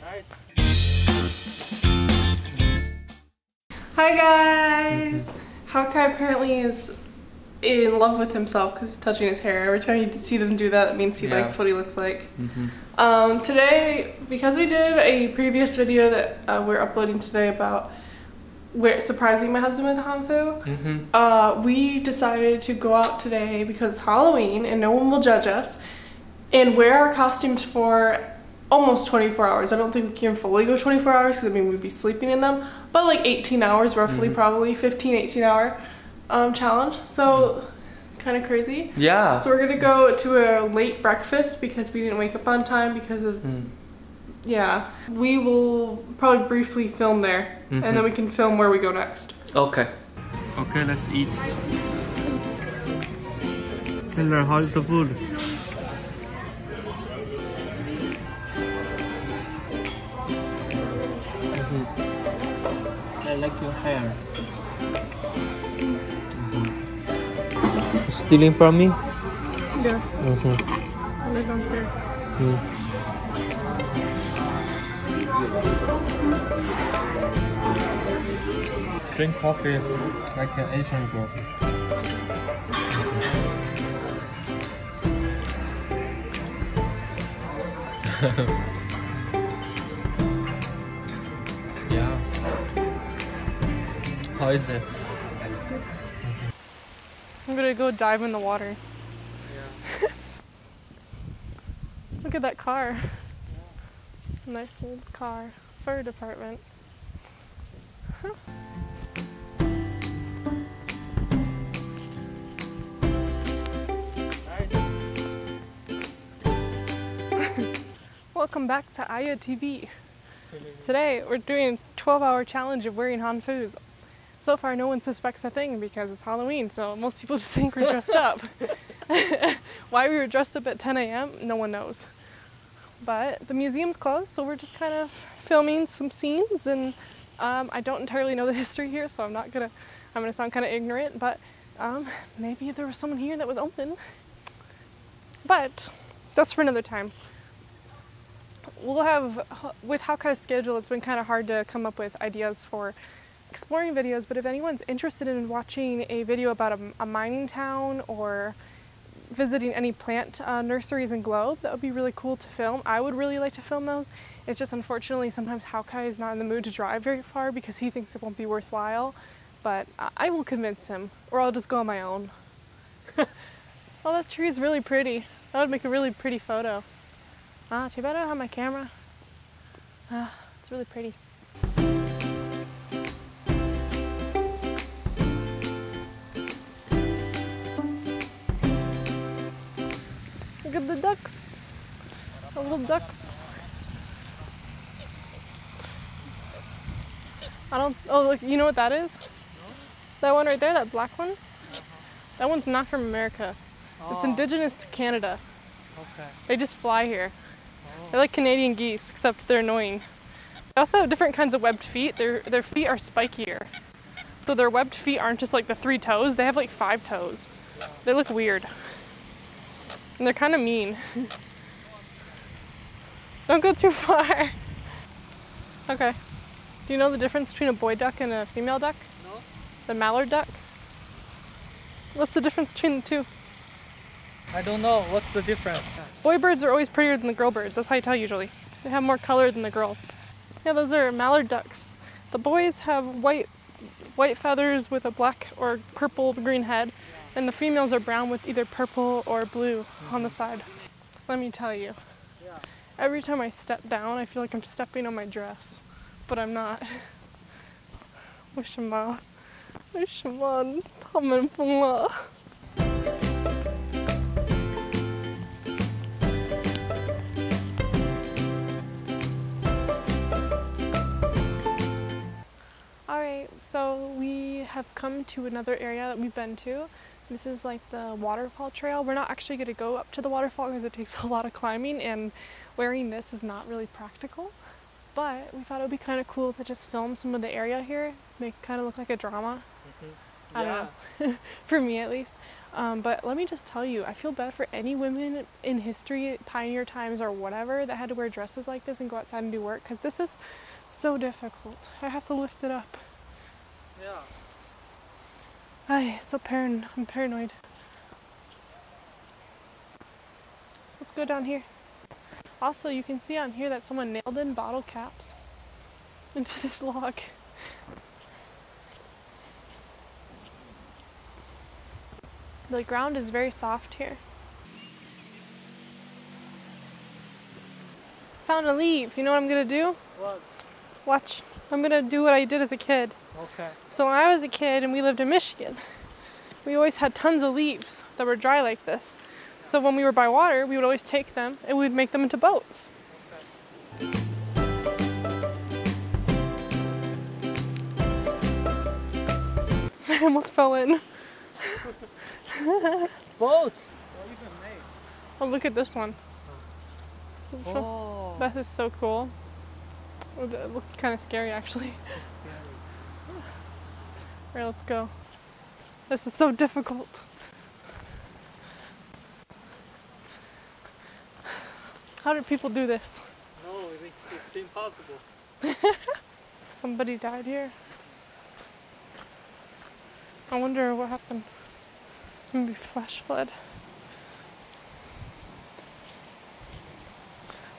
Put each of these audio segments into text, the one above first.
Hi guys! Haokai apparently is in love with himself because he's touching his hair. Every time you see them do that, it means he likes what he looks like. Today, because we did a previous video that we're uploading today about surprising my husband with Hanfu, we decided to go out today because it's Halloween and no one will judge us, and wear our costumes for almost 24 hours. I don't think we can fully go 24 hours because I mean we'd be sleeping in them, but like 18 hours roughly, probably 15-18 hour challenge. So kind of crazy. Yeah. So we're gonna go to a late breakfast because we didn't wake up on time because of yeah. We will probably briefly film there and then we can film where we go next. Okay. Okay, let's eat. Taylor, how's the food? I like your hair. Stealing from me? Yes. I don't care. Drink coffee like an Asian girl. Yeah. How is it? It's good. I'm gonna go dive in the water. Yeah. Look at that car. Yeah. Nice old car. Fire department. Huh. Welcome back to Aya TV. Today we're doing a 12-hour challenge of wearing Hanfus. So far no one suspects a thing because it's Halloween, so most people just think we're dressed up. Why we were dressed up at 10 a.m. no one knows. But the museum's closed, so we're just kind of filming some scenes, and I don't entirely know the history here, so I'm gonna sound kind of ignorant, but maybe there was someone here that was open. But that's for another time. We'll have, with Haokai's schedule, it's been kind of hard to come up with ideas for exploring videos, but if anyone's interested in watching a video about a mining town or visiting any plant nurseries in Globe, that would be really cool to film. I would really like to film those. It's just unfortunately sometimes Haokai is not in the mood to drive very far because he thinks it won't be worthwhile, but I will convince him, or I'll just go on my own. Oh, that tree is really pretty. That would make a really pretty photo. Too bad I don't have my camera. It's really pretty. Look at the ducks. The little ducks. Oh look, you know what that is? No? That one right there, that black one? That one's not from America. Oh. It's indigenous to Canada. Okay. They just fly here. They're like Canadian geese, except they're annoying. They also have different kinds of webbed feet. Their feet are spikier. So their webbed feet aren't just like the 3 toes, they have like 5 toes. They look weird. And they're kind of mean. Don't go too far. Okay. Do you know the difference between a boy duck and a female duck? No. The mallard duck? What's the difference between the two? I don't know. What's the difference? Boy birds are always prettier than the girl birds. That's how you tell usually. They have more color than the girls. Yeah, those are mallard ducks. The boys have white feathers with a black or purple green head, and the females are brown with either purple or blue on the side. Let me tell you, every time I step down, I feel like I'm stepping on my dress, but I'm not. 为什么？为什么他们疯了？ Alright, so we have come to another area that we've been to. This is like the Waterfall Trail. We're not actually going to go up to the waterfall because it takes a lot of climbing, and wearing this is not really practical. But we thought it would be kind of cool to just film some of the area here, make it kind of look like a drama. I don't know, for me at least. But let me just tell you, I feel bad for any women in history, pioneer times or whatever, that had to wear dresses like this and go outside and do work, because this is so difficult. I have to lift it up. Yeah. I'm paranoid. Let's go down here. Also, you can see on here that someone nailed in bottle caps into this log. The ground is very soft here. Found a leaf. You know what I'm gonna do? What? Watch. I'm gonna do what I did as a kid. Okay. So when I was a kid and we lived in Michigan, we always had tons of leaves that were dry like this. So when we were by water, we would always take them and we'd make them into boats. I almost fell in. Boats! What even made? Oh, look at this one. Oh. That is so cool. It looks kind of scary, actually. Alright, let's go. This is so difficult. How did people do this? No, it's impossible. Somebody died here. I wonder what happened. Maybe flash flood.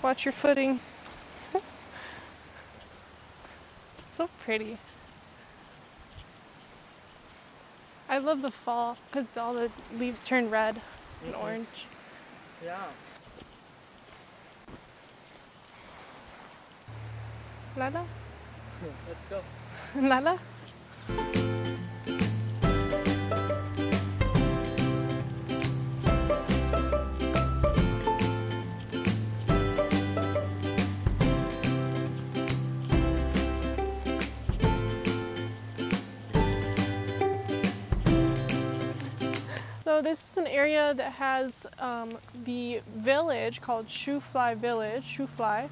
Watch your footing. So pretty. I love the fall because all the leaves turn red and orange. Yeah. Lala? Let's go. Lala? So this is an area that has the village called Shoefly Village, Shoefly,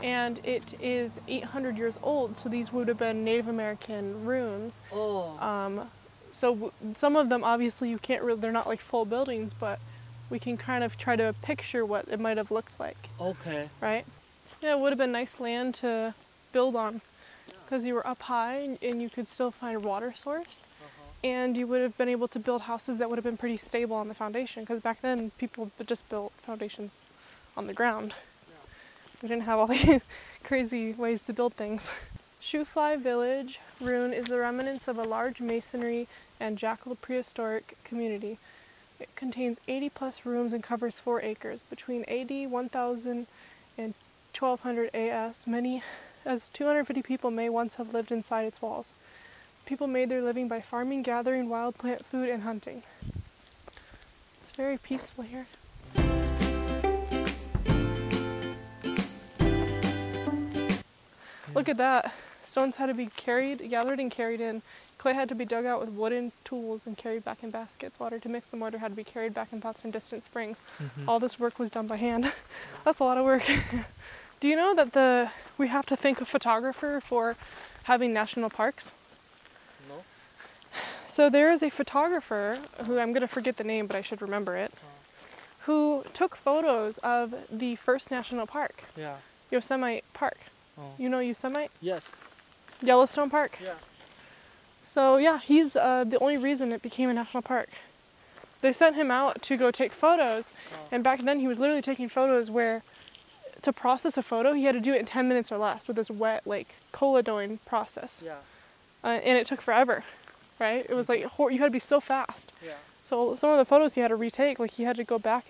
and it is 800 years old. So these would have been Native American ruins. Oh. So some of them, obviously, you can't really, they're not like full buildings, but we can kind of try to picture what it might have looked like. Okay. Right? Yeah, it would have been nice land to build on because you were up high and you could still find a water source. And you would have been able to build houses that would have been pretty stable on the foundation, because back then people just built foundations on the ground. We didn't have all the crazy ways to build things. Shoefly Village ruin is the remnants of a large masonry and jackal prehistoric community. It contains 80 plus rooms and covers 4 acres. Between AD 1000 and 1200 AS, many as 250 people may once have lived inside its walls. People made their living by farming, gathering wild plant food, and hunting. It's very peaceful here. Look at that. Stones had to be gathered and carried in. Clay had to be dug out with wooden tools and carried back in baskets. Water to mix the mortar had to be carried back in pots from distant springs. All this work was done by hand. That's a lot of work. Do you know that we have to thank a photographer for having national parks? No. So there is a photographer, who I'm going to forget the name, but I should remember it, who took photos of the first national park, Yeah. Yosemite Park. Oh. You know Yosemite? Yes. Yellowstone Park? Yeah. So yeah, he's the only reason it became a national park. They sent him out to go take photos, and back then he was literally taking photos where, to process a photo, he had to do it in 10 minutes or less with this wet, like, colliding process. Yeah. And it took forever, right? It was like, you had to be so fast. Yeah. So some of the photos he had to retake, like he had to go back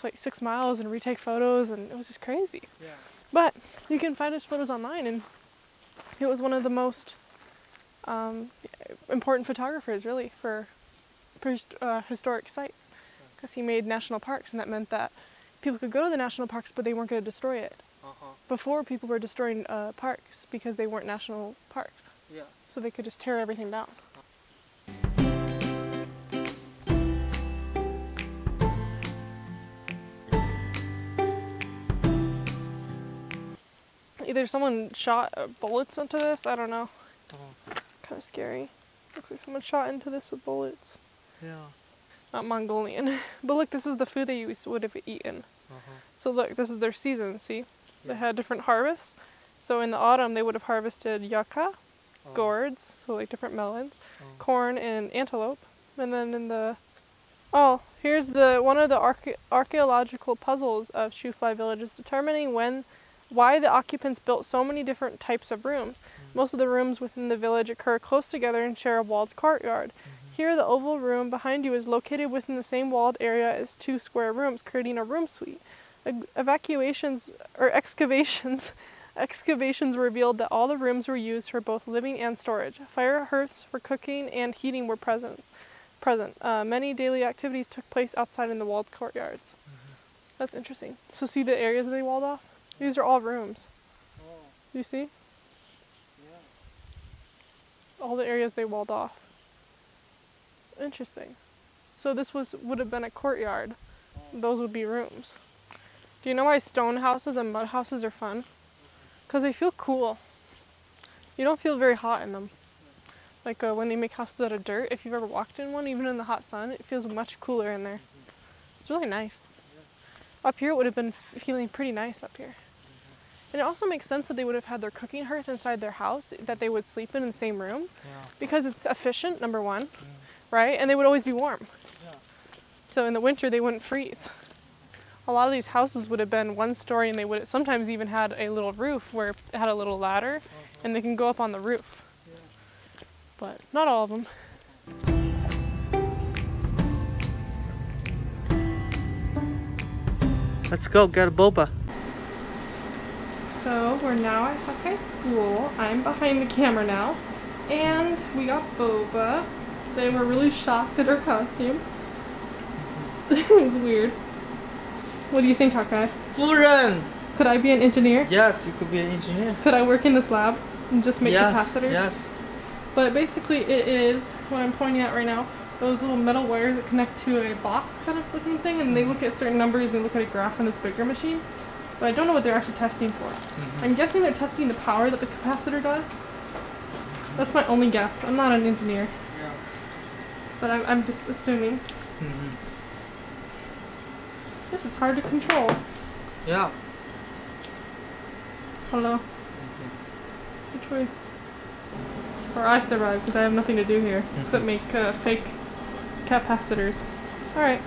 like 6 miles and retake photos, and it was just crazy. Yeah. But you can find his photos online, and it was one of the most important photographers, really, for historic sites, because he made national parks, and that meant that people could go to the national parks, but they weren't going to destroy it. Before, people were destroying parks because they weren't national parks. Yeah. So they could just tear everything down. Either someone shot bullets into this, I don't know. Kind of scary. Looks like someone shot into this with bullets. Yeah. not Mongolian. But look, this is the food they would have eaten. So look, this is their season, see? They had different harvests. So in the autumn, they would have harvested yucca, gourds, so like different melons, corn and antelope. And then in the... Oh, here's one of the archaeological puzzles of Shoefly Village is determining why the occupants built so many different types of rooms. Most of the rooms within the village occur close together and share a walled courtyard. Here, the oval room behind you is located within the same walled area as 2 square rooms, creating a room suite. Excavations revealed that all the rooms were used for both living and storage. Fire hearths for cooking and heating were present. Many daily activities took place outside in the walled courtyards. That's interesting. So see the areas that they walled off? These are all rooms. You see? Yeah. All the areas they walled off. Interesting. So this would have been a courtyard. Those would be rooms. Do you know why stone houses and mud houses are fun? Because they feel cool. You don't feel very hot in them. Like when they make houses out of dirt, if you've ever walked in one, even in the hot sun, it feels much cooler in there. It's really nice. Up here it would have been feeling pretty nice up here. And it also makes sense that they would have had their cooking hearth inside their house, that they would sleep in the same room. Because it's efficient, number one, right? And they would always be warm. So in the winter they wouldn't freeze. A lot of these houses would have been 1 story, and they would sometimes even had a little roof where it had a little ladder and they can go up on the roof. But not all of them. Let's go get a boba. So we're now at Haokai school. I'm behind the camera now. And we got boba. They were really shocked at our costumes. It was weird. What do you think, Haokai? 夫人! Could I be an engineer? Yes, you could be an engineer. Could I work in this lab and just make capacitors? Yes. But basically it is, what I'm pointing at right now, those little metal wires that connect to a box kind of looking thing, and they look at certain numbers and they look at a graph on this bigger machine. But I don't know what they're actually testing for. I'm guessing they're testing the power that the capacitor does. That's my only guess. I'm not an engineer. Yeah. But I'm just assuming. This is hard to control. Yeah. Hello. Which way? Or I survived because I have nothing to do here except make fake capacitors. Alright.